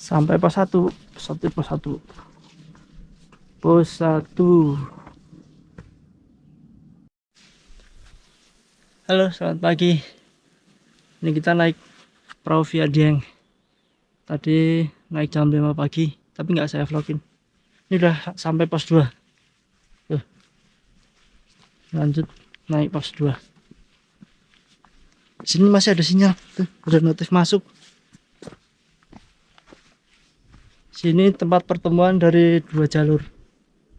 Sampai pos 1. Pos 1. Halo, selamat pagi. Ini kita naik perahu via Dieng. Tadi naik jam 5 pagi, tapi nggak saya vlogin. Ini udah sampai pos 2. Tuh. Lanjut naik pos 2. Sini masih ada sinyal. Tuh, udah notif masuk. Sini tempat pertemuan dari 2 jalur.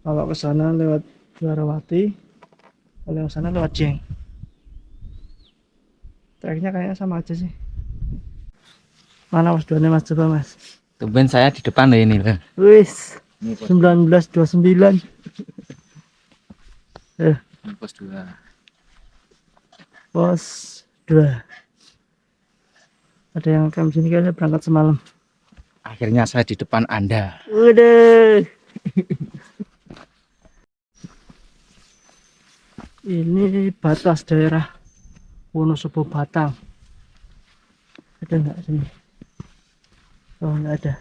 Kalau ke sana lewat Dwarawati, kalau yang sana lewat Dieng. Treknya kayaknya sama aja sih. Mana pos 2 nya Mas, coba Mas. Tumben saya di depan loh ini loh. Wis 1929. Pos 2. Pos 2. Ada yang camp sini kayaknya berangkat semalam. Akhirnya saya di depan Anda. Udah. Ini batas daerah Wonosobo Batang. Ada nggak sini? Oh, nggak ada.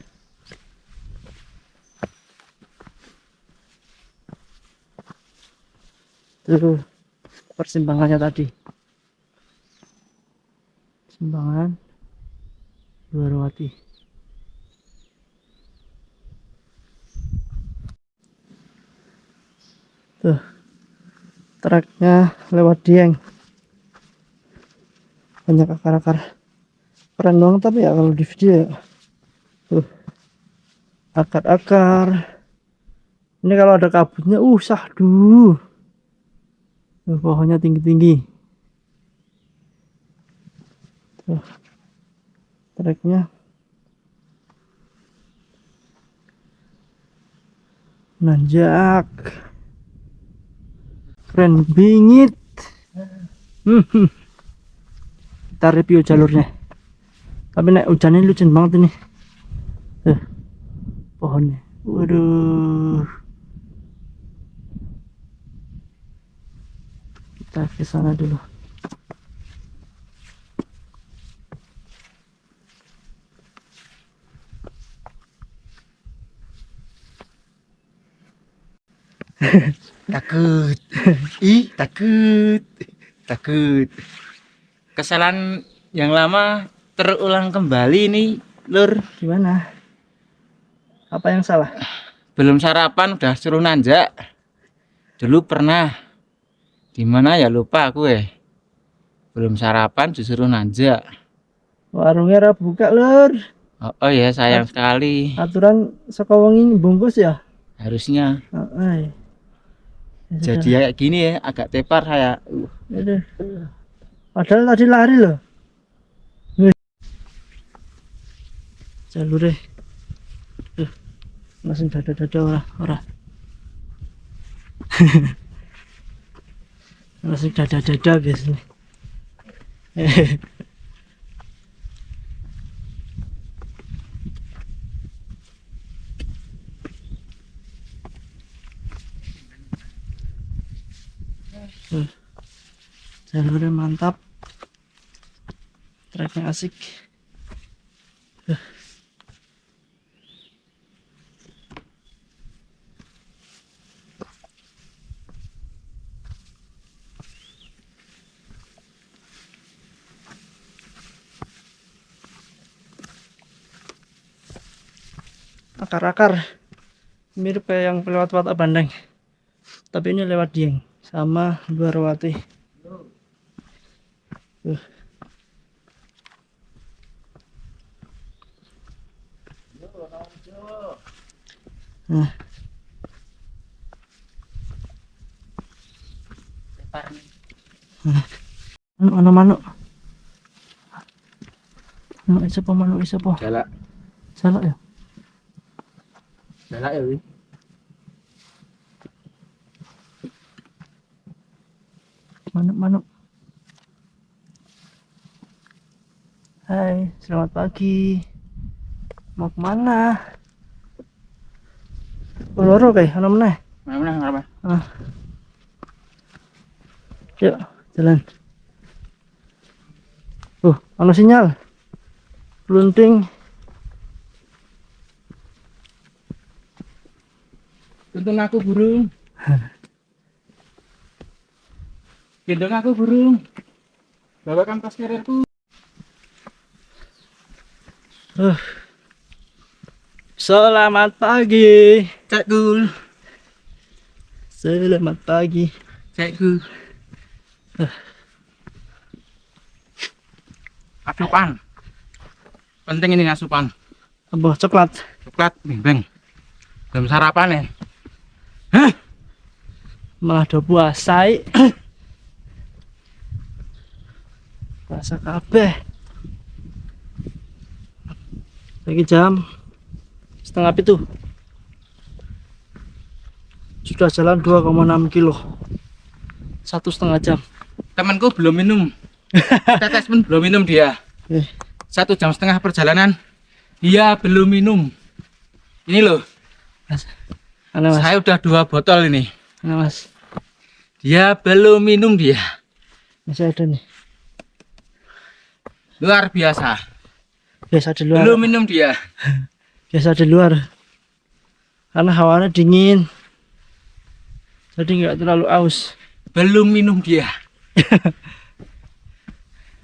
Tuh persimpangannya tadi. Persimpangan Dwarawati. Tuh treknya lewat Dieng. Banyak akar-akar. Keren banget tapi ya kalau di video ya. Tuh akar-akar. Ini kalau ada kabutnya sahdu. Tuh, pohonnya tinggi-tinggi. Tuh treknya nanjak. Keren bingit. Kita review jalurnya. Tapi naik hujan ini lucu banget ini. Pohonnya. Waduh. Kita ke sana dulu. Takut. Takut. Kesalahan yang lama terulang kembali nih, Lur. Gimana? Apa yang salah? Belum sarapan udah suruh nanjak. Dulu pernah. Di mana ya lupa aku Belum sarapan disuruh nanjak. Warungnya udah buka, Lur. Oh ya, sayang sekali. Aturan sekowengi bungkus ya? Harusnya. Ya Jadi sudah. kayak gini ya, agak tepar saya. Yaudah. Padahal tadi lari loh. Jalur deh. Langsung dada ora. Langsung dada biasanya. Jalurnya mantap, treknya asik. Akar-akar mirip kayak yang lewat Wata Bandeng, tapi ini lewat Dieng sama Dwarawati. Nah. Manuk. Manuk isa po. Jalak Ya. ya, Wi. Manuk. Hai, selamat pagi. Mau kemana? Loro kayak ana meneh. Mana apa? Yuk, jalan. Ana sinyal. Lunting. Tuntun aku burung. Gendong aku burung. Bawakan tas carrierku. Selamat pagi. Cek Gul. Selamat pagi. Cek Gul. Asupan. Penting ini asupan. Apa coklat? Coklat, beng. Belum sarapan ya? Hah? Malah udah puasa. Puasa kabeh. Lagi jam 6:30. Sudah jalan 2,6 kilo. 1,5 jam. Temanku belum minum. Tetes pun belum minum dia. 1,5 jam perjalanan. Dia belum minum. Ini loh. Mana mas? Saya udah 2 botol ini. Mana mas? Dia belum minum dia. Masih ada nih. Luar biasa. Biasa di luar. Belum minum dia. Biasa di luar. Karena hawanya dingin. Jadi nggak terlalu aus. Belum minum dia.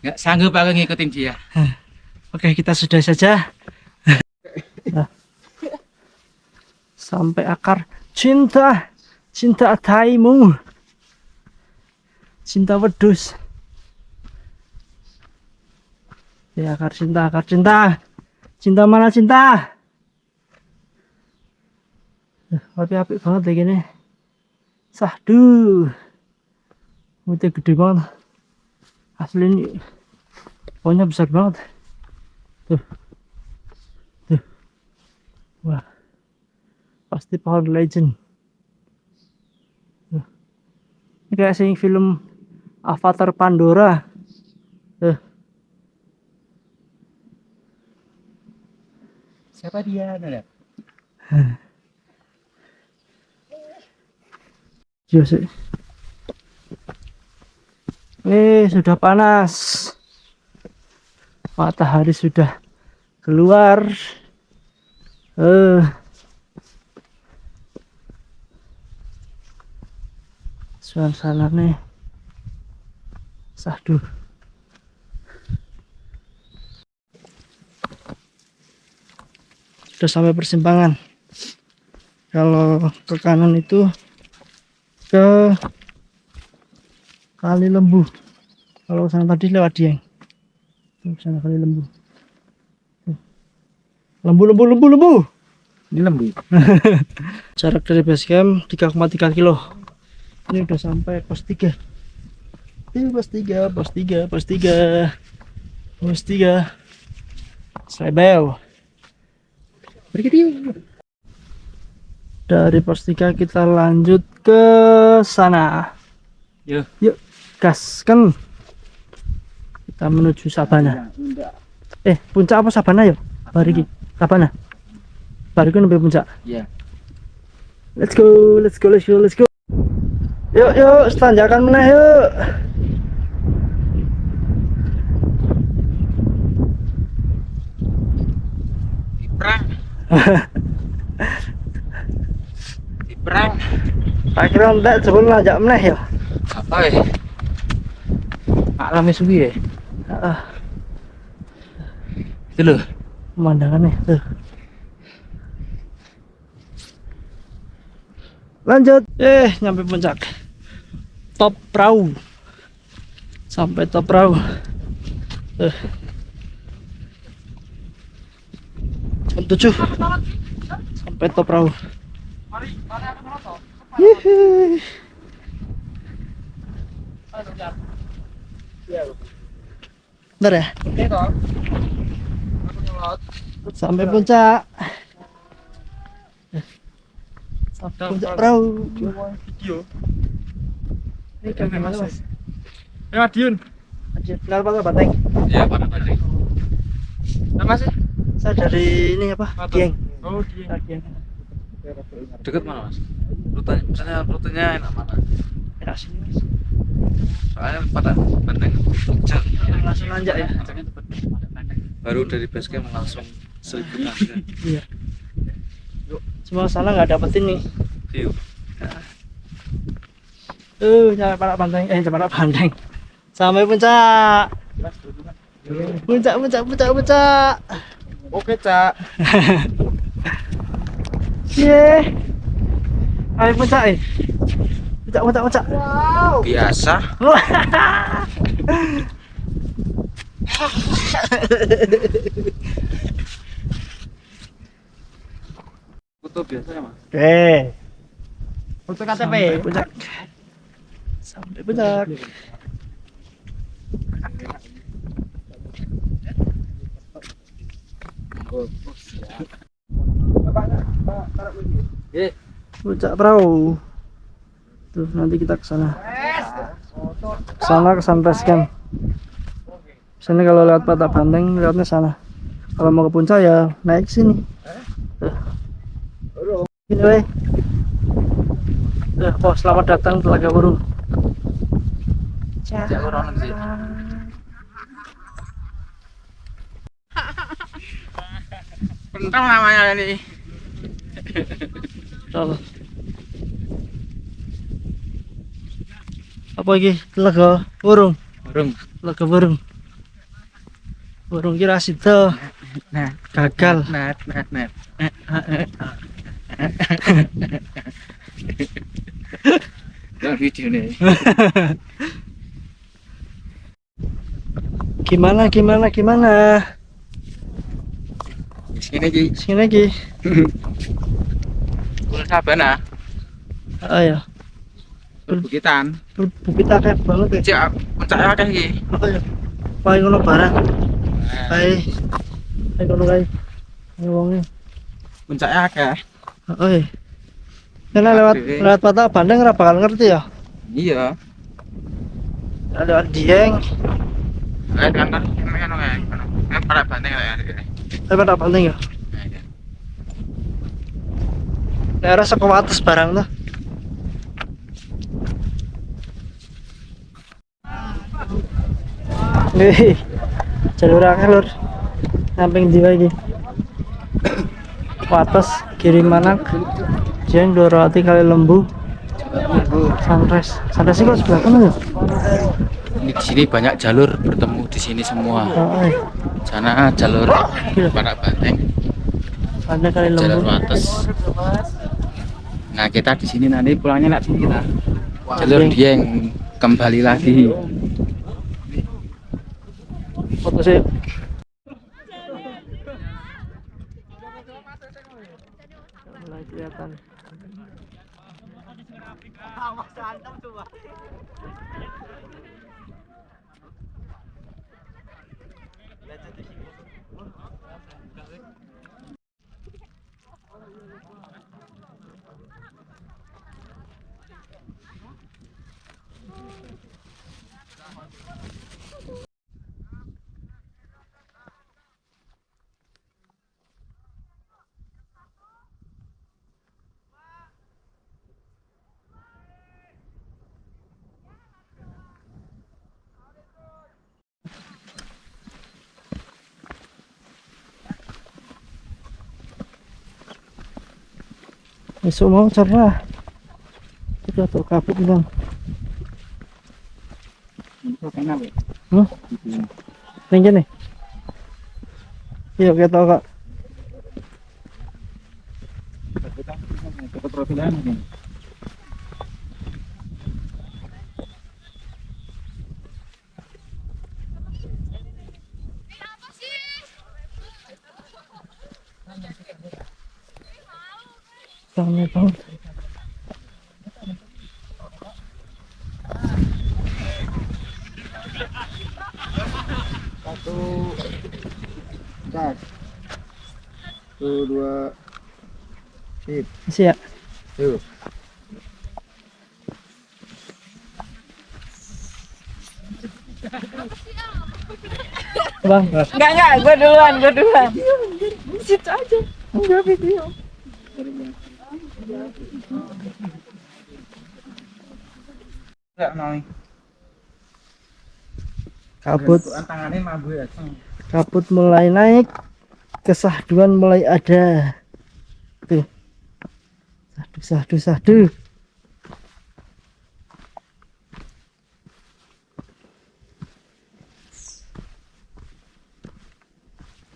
Nggak sanggup aku ngikutin dia. Oke, kita sudah saja. Nah. Sampai akar cinta. Cinta taimu. Cinta wedus. Ya, akar cinta, akar cinta. Cinta mana cinta? Api-api banget lagi nih. Sahdu. Mulutnya gede banget. Asli ini pohonnya besar banget. Tuh. Tuh. Wah. Pasti pohon legend. Tuh. Ini kayak sing film Avatar Pandora. Tuh. Siapa dia? Nada? Iya sih. Sudah panas. Matahari sudah keluar. Suasana nih. Sahdu. Sudah sampai persimpangan. Kalau ke kanan itu ke Kali Lembu. Kalau sana tadi lewat Dieng. Tuh, sana Kali Lembu. Tuh. Lembu. Ini lembu. Jarak dari base camp 3,3 kilo. Ini udah sampai pos 3. Pos 3. Slebel. Dari pos 3 kita lanjut ke sana. Yuk, gaskan. Kita menuju Sabana. Puncak apa Sabana ya? Bariki. Sabana. Bariki lebih puncak. Iya. Let's go. Yuk, tanjakan meneh yuk. Perang. Tak kira entek jebul nanjak meneh ya. Apa ya? Alamnya suwi ya? Itu loh. Pemandangannya tuh. Lanjut. Nyampe puncak. Top perahu. Sampai top perahu. Jam 7 sampai top perahu. Yuhu. Bentar ya. Sampai puncak. Sampai puncak perahu. Video. Ini kan gimana mas? Madiun. Kenal Pak Banteng? Iya, Pak Banteng. Nama sih? Saya dari ini apa? Dieng. Oh, Dieng. Dieng. Deket mana mas? Rutenya enak mana? Ya sini mas. Soalnya pada Banteng Jogja. Langsung nanjak ya. Baru dari base camp langsung 1.000 kaki. Iya. Cuma sana nggak dapet ini. View. Sampai Parak Banteng, sampai Parak Banteng. Sampai puncak. Puncak. Oke, Cak. Ye. Sampai puncak. Puncak. Wow. Biasa. Foto biasa ya, Mas. Oke. Foto Sampai puncak. Puncak perahu. Tuh nanti kita ke sana. Ke sunrise camp. Sini kalau lewat Patak Banteng lewatnya sana. Kalau mau ke puncak ya naik sini. Tuh. Ini weh. Oh, selamat datang Telaga Burung. Pentang namanya ini. Tuh. Apa lagi? Telaga Burung. Telaga Burung. Burung kira situ. Nah, Gagal. nah. Ya video nih. Gimana? Sini lagi. Kulo Sabana, Ayo. Bukitan. Bukit akeh banget ya. Cek puncake akeh iki. Ayo. Paling ngono barang. Ayo. Ayo ngono kae. Ini wonge. Puncake akeh. Ayo. Karena lewat Patak Banteng ora bakal ngerti ya. Iya. Lewat Dieng. Kan Parak Banteng ya. Lewat Patak Banteng ya. Daerah sekolah atas barang tuh. Wih, jalur akeh lur. Samping di lagi. Atas kiri Manak. Jeng Dorowati kali Lembu. Sunrise sih kok sebelah kanan ya? Ini di sini banyak jalur bertemu di sini semua. Sana jalur Parak Banteng, Ada kali jalur Lembu. atas. Nah kita di sini nanti pulangnya nak sini kita. Jalur Dieng kembali lagi. Foto sih. Mulai kelihatan. Besok mau cerah. Kita tuh kabut bilang. Tinggi nih. Iya kita tahu kak. Rame banget. Satu, dua, sip. Isi ya. Yuk. Bang. Enggak, gue duluan. Di situ aja. Enggak video. Enggak mau. Kabut. Tangannya mabuk ya. Kabut mulai naik. Kesahduan mulai ada. Tuh. Sahdu.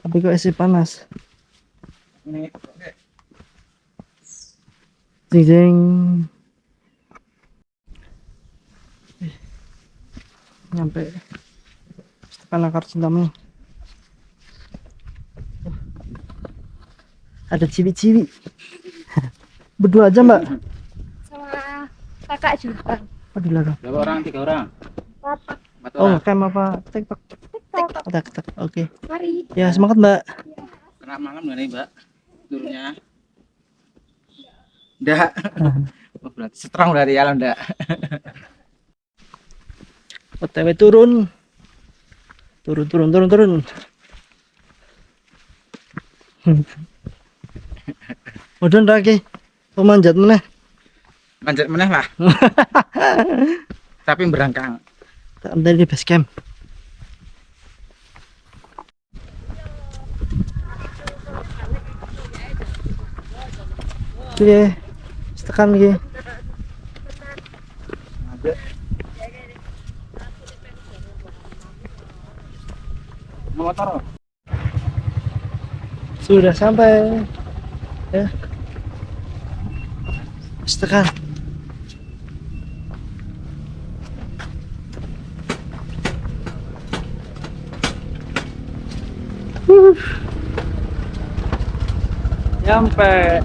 Tapi kok isi panas. Ini Jeng jeng. Nyampe tekan akar cintamu. Ada ciwi-ciwi. Berdua aja mbak. Sama kakak juga. Oh di belakang. berapa orang? 3 orang. Papa. 4 Oh orang. ngecam apa? TikTok. TikTok. TikTok. Oke. Mari. Ya semangat mbak. Kena malam gak nih, Mbak? Turunnya. Ndak. Oh, berarti strong berarti ya, ndak. OTW turun. Turun. Udah lagi. Pemanjat mana? Lanjut meneh lah. Tapi berangkang. Dari base camp. Oke, tekan lagi. Motor. Sudah sampai. Ya. Tekan. Nyampe.